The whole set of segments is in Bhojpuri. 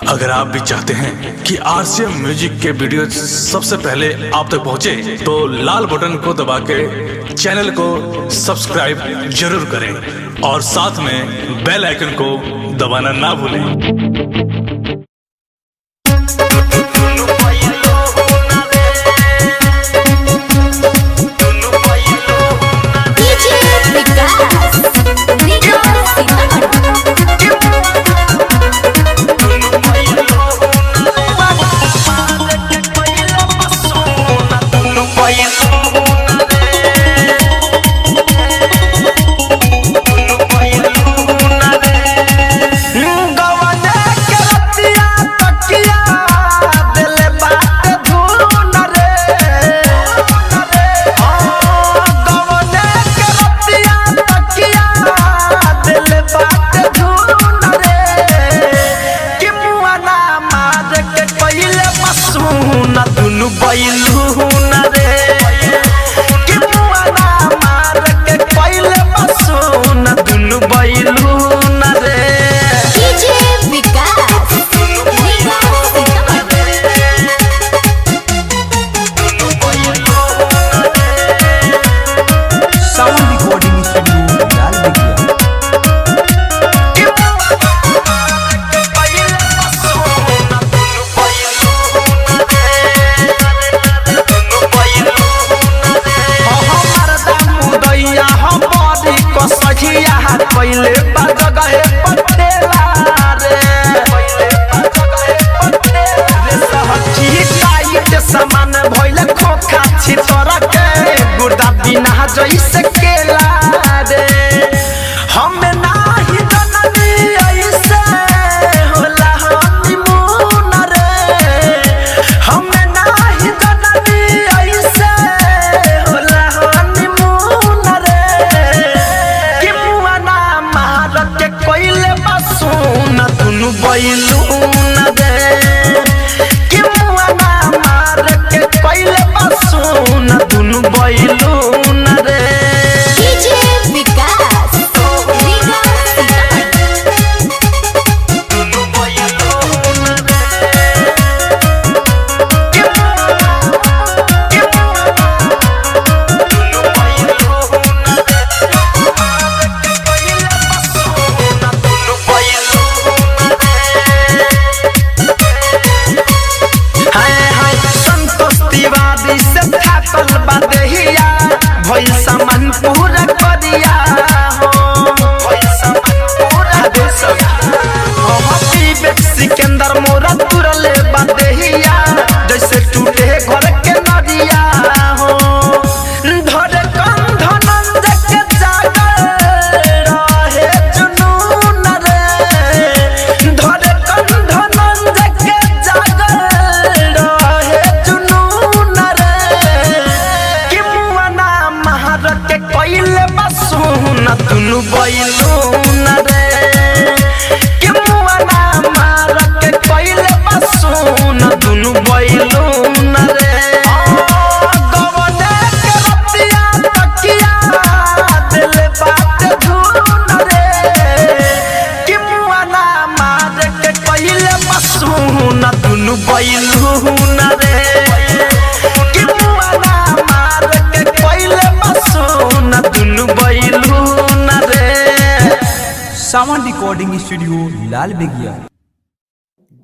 अगर आप भी चाहते हैं कि आरसीएम म्यूजिक के वीडियो सबसे पहले आप तक पहुंचे, तो लाल बटन को दबा के चैनल को सब्सक्राइब जरूर करें और साथ में बेल आइकन को दबाना ना भूलें। पहले जगह पटेला रे सहची टाइट सामान भइल खोखा छितर के गुर्दा बिना जइसे केला रे हम नाही जननी ऐसे होला हनीमून रे हम नाही जननी ऐसे होला हनीमून रे कि मुआना मार के कोइले बसुन दुनु बैलून रे कि मुआना मार के कोइले बसुन दुनु बैलून रे सामान पूरा करिया हो सिकंदर मोरा तुरले बदेहिया जैसे टूटे घर के नदिया हो धरे कंधनंद के जागर रहे जुनून रे धरे कंधनंद के जागर रहे जुनून रे कि मुआना महार के कोइले बसुन दुनु बैलून रे कि मुआना मार के कोइले बसुन दुनु बैलून रे गवने के रतिया तकिया दिल बात धुन रे कि मुआना मार के कोइले बसुन दुनु बैलून रे कि मुआना मार के कोइले बसुन दुनु बैलून रे। सावन रिकॉर्डिंग स्टूडियो लाल बेगिया।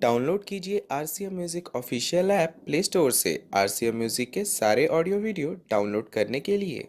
डाउनलोड कीजिए RCM music official app play store से। आरसीएम म्यूजिक के सारे ऑडियो वीडियो डाउनलोड करने के लिए